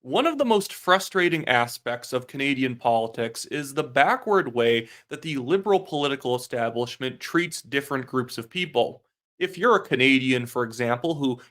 One of the most frustrating aspects of Canadian politics is the backward way that the liberal political establishment treats different groups of people. If you're a Canadian, for example, who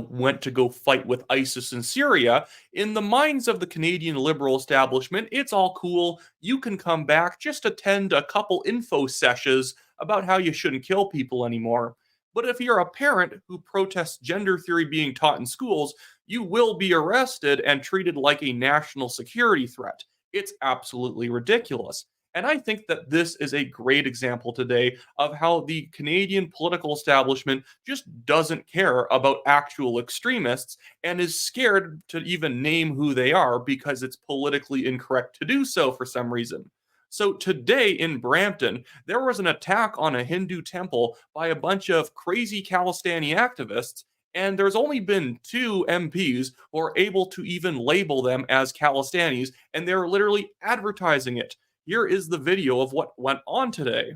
went to go fight with ISIS in Syria, in the minds of the Canadian liberal establishment, it's all cool. You can come back, just attend a couple info sessions about how you shouldn't kill people anymore. But if you're a parent who protests gender theory being taught in schools, you will be arrested and treated like a national security threat. It's absolutely ridiculous. And I think that this is a great example today of how the Canadian political establishment just doesn't care about actual extremists and is scared to even name who they are because it's politically incorrect to do so for some reason. So today in Brampton, there was an attack on a Hindu temple by a bunch of crazy Khalistani activists, and there's only been two MPs who are able to even label them as Khalistanis, and they're literally advertising it. Here is the video of what went on today.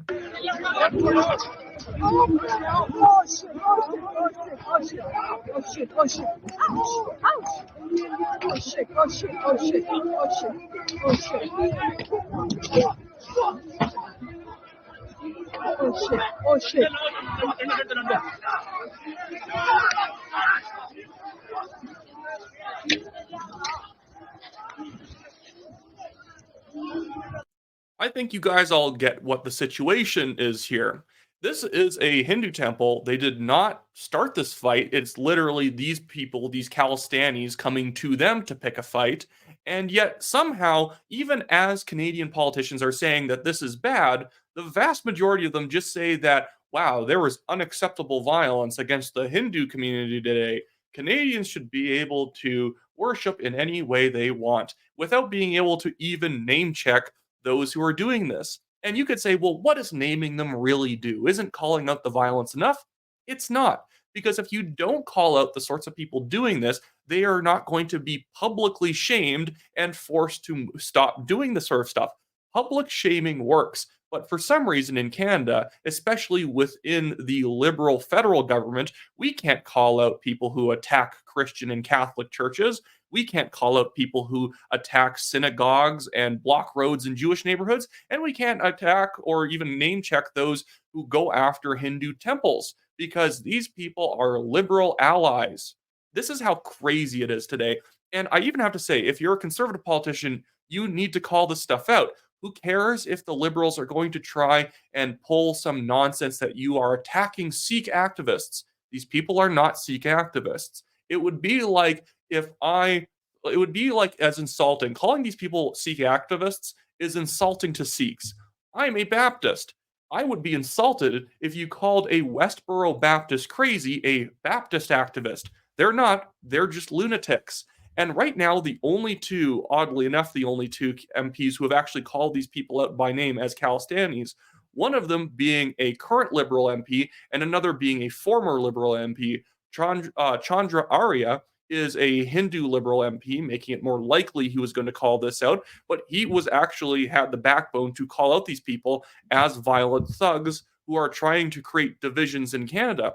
I think you guys all get what the situation is here. This is a Hindu temple. They did not start this fight. It's literally these people, these Khalistanis, coming to them to pick a fight. And yet, somehow, even as Canadian politicians are saying that this is bad, the vast majority of them just say that, wow, there was unacceptable violence against the Hindu community today. Canadians should be able to worship in any way they want without being able to even name check those who are doing this. And you could say, well, what does naming them really do? Isn't calling out the violence enough? It's not. Because if you don't call out the sorts of people doing this, they are not going to be publicly shamed and forced to stop doing this sort of stuff. Public shaming works. But for some reason in Canada, especially within the liberal federal government, we can't call out people who attack Christian and Catholic churches. We can't call out people who attack synagogues and block roads in Jewish neighborhoods, and we can't attack or even name check those who go after Hindu temples because these people are liberal allies. This is how crazy it is today. And I even have to say, if you're a conservative politician, you need to call this stuff out. Who cares if the liberals are going to try and pull some nonsense that you are attacking Sikh activists? These people are not Sikh activists. It would be like if I it would be like as insulting. Calling these people Sikh activists is insulting to Sikhs. I'm a Baptist. I would be insulted if you called a Westboro Baptist crazy a Baptist activist. They're not, they're just lunatics. And right now, the only two, oddly enough, the only two MPs who have actually called these people out by name as Khalistanis, one of them being a current Liberal MP and another being a former Liberal MP, Chandra Arya, is a Hindu Liberal MP, making it more likely he was going to call this out. But he was actually had the backbone to call out these people as violent thugs who are trying to create divisions in Canada.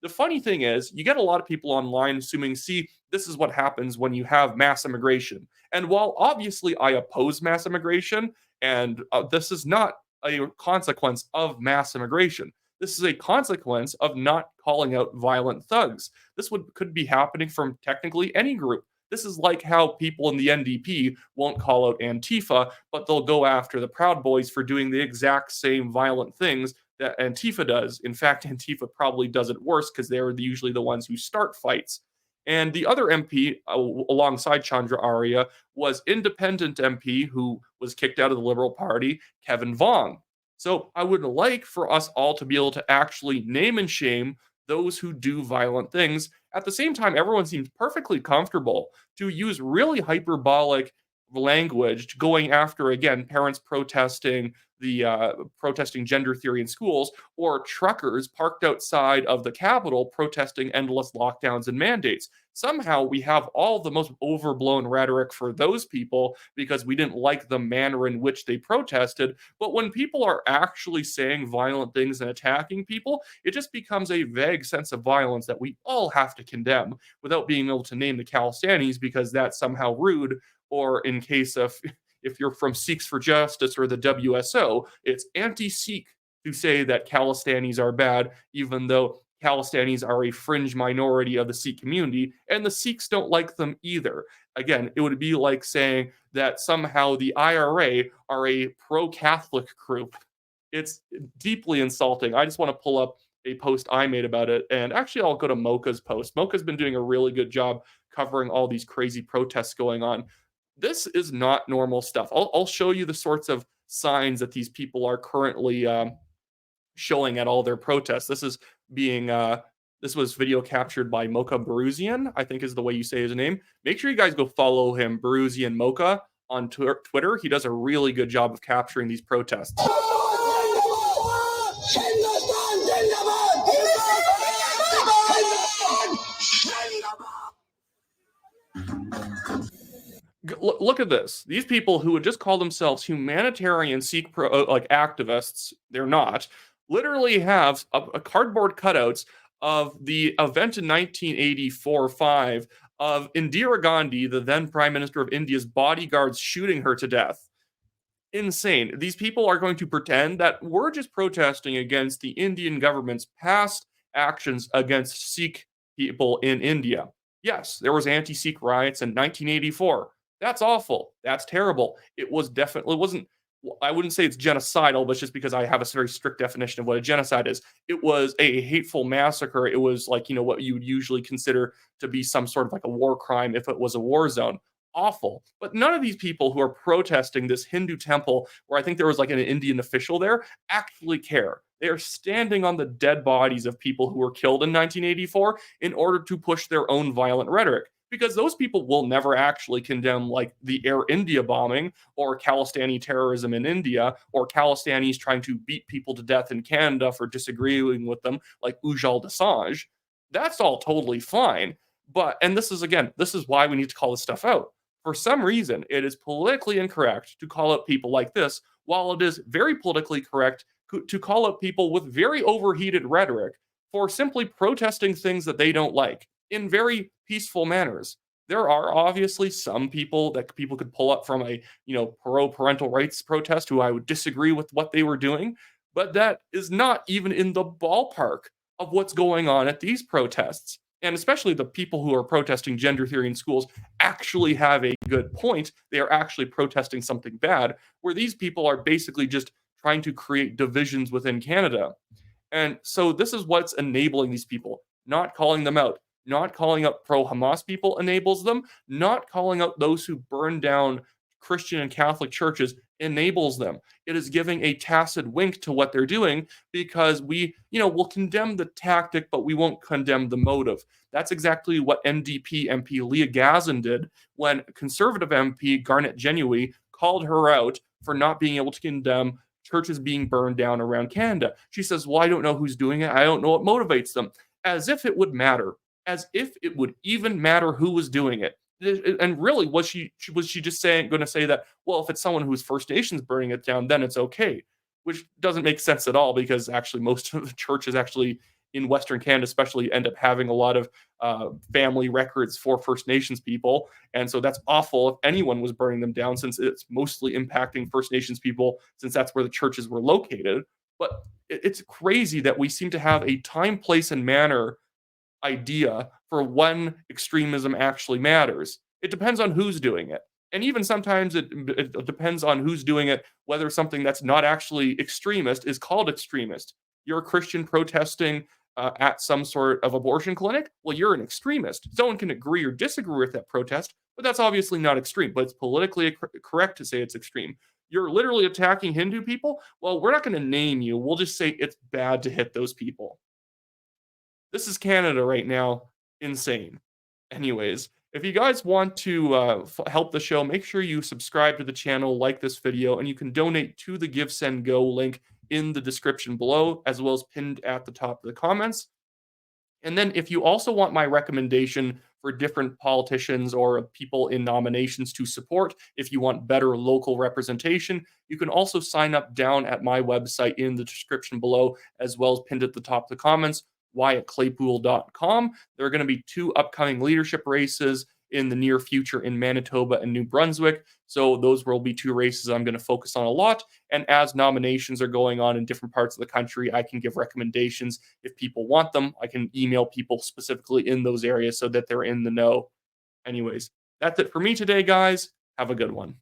The funny thing is, you get a lot of people online assuming, see, this is what happens when you have mass immigration. And while obviously I oppose mass immigration, and this is not a consequence of mass immigration, this is a consequence of not calling out violent thugs. Could be happening from technically any group. This is like how people in the NDP won't call out Antifa, but they'll go after the Proud Boys for doing the exact same violent things that Antifa does. In fact, Antifa probably does it worse because they're usually the ones who start fights. And the other MP alongside Chandra Arya was independent MP who was kicked out of the Liberal Party, Kevin Vaughn. So I would like for us all to be able to actually name and shame those who do violent things. At the same time, everyone seems perfectly comfortable to use really hyperbolic language going after, again, parents protesting the protesting gender theory in schools, or truckers parked outside of the Capitol protesting endless lockdowns and mandates. Somehow we have all the most overblown rhetoric for those people because we didn't like the manner in which they protested. But when people are actually saying violent things and attacking people, it just becomes a vague sense of violence that we all have to condemn without being able to name the Khalistanis because that's somehow rude. Or in case of if you're from Sikhs for Justice or the WSO, it's anti-Sikh to say that Khalistanis are bad, even though Khalistanis are a fringe minority of the Sikh community, and the Sikhs don't like them either. Again, it would be like saying that somehow the IRA are a pro-Catholic group. It's deeply insulting. I just want to pull up a post I made about it, and actually I'll go to Mocha's post. Mocha's been doing a really good job covering all these crazy protests going on. This is not normal stuff. I'll show you the sorts of signs that these people are currently showing at all their protests. This was video captured by Mocha Baruzian, I think is the way you say his name. Make sure you guys go follow him, Baruzian Mocha, on Twitter. He does a really good job of capturing these protests. Look at this. These people who would just call themselves humanitarian Sikh activists, they're not, literally have a cardboard cutouts of the event in 1984-5 of Indira Gandhi, the then Prime Minister of India's bodyguards shooting her to death. Insane. These people are going to pretend that we're just protesting against the Indian government's past actions against Sikh people in India. Yes, there was anti-Sikh riots in 1984. That's awful. That's terrible. It wasn't, I wouldn't say it's genocidal, but it's just because I have a very strict definition of what a genocide is. It was a hateful massacre. It was like, what you would usually consider to be some sort of like a war crime if it was a war zone. Awful. But none of these people who are protesting this Hindu temple, where I think there was like an Indian official there, actually care. They are standing on the dead bodies of people who were killed in 1984 in order to push their own violent rhetoric. Because those people will never actually condemn like the Air India bombing or Khalistani terrorism in India or Khalistanis trying to beat people to death in Canada for disagreeing with them, like Ujjal Dassange. That's all totally fine. And this is why we need to call this stuff out. For some reason, it is politically incorrect to call out people like this, while it is very politically correct to call out people with very overheated rhetoric for simply protesting things that they don't like in very peaceful manners. There are obviously some people that people could pull up from a, pro-parental rights protest who I would disagree with what they were doing, but that is not even in the ballpark of what's going on at these protests. And especially the people who are protesting gender theory in schools actually have a good point. They are actually protesting something bad, where these people are basically just trying to create divisions within Canada. And so this is what's enabling these people, not calling them out. Not calling out pro-Hamas people enables them. Not calling out those who burn down Christian and Catholic churches enables them. It is giving a tacit wink to what they're doing because we'll condemn the tactic, but we won't condemn the motive. That's exactly what NDP MP Leah Gazin did when Conservative MP Garnet Genuine called her out for not being able to condemn churches being burned down around Canada. She says, well, I don't know who's doing it. I don't know what motivates them. As if it would matter. As if it would even matter who was doing it. And really, was she just going to say that, well, if it's someone who's First Nations burning it down, then it's okay, which doesn't make sense at all because actually most of the churches actually in Western Canada especially end up having a lot of family records for First Nations people. And so that's awful if anyone was burning them down since it's mostly impacting First Nations people since that's where the churches were located. But it's crazy that we seem to have a time, place, and manner idea for when extremism actually matters. It depends on who's doing it. And even sometimes it depends on who's doing it, whether something that's not actually extremist is called extremist. You're a Christian protesting at some sort of abortion clinic. Well, you're an extremist. Someone can agree or disagree with that protest, but that's obviously not extreme, but it's politically correct to say it's extreme. You're literally attacking Hindu people. Well, we're not going to name you. We'll just say it's bad to hit those people. This is Canada right now. Insane. Anyways, If you guys want to help the show, make sure you subscribe to the channel, like this video, and you can donate to the Give Send Go link in the description below, as well as pinned at the top of the comments. And then if you also want my recommendation for different politicians or people in nominations to support, if you want better local representation, you can also sign up down at my website in the description below, as well as pinned at the top of the comments, WyattClaypool.com. There are going to be 2 upcoming leadership races in the near future in Manitoba and New Brunswick. So those will be 2 races I'm going to focus on a lot. And as nominations are going on in different parts of the country, I can give recommendations if people want them. I can email people specifically in those areas so that they're in the know. Anyways, that's it for me today, guys. Have a good one.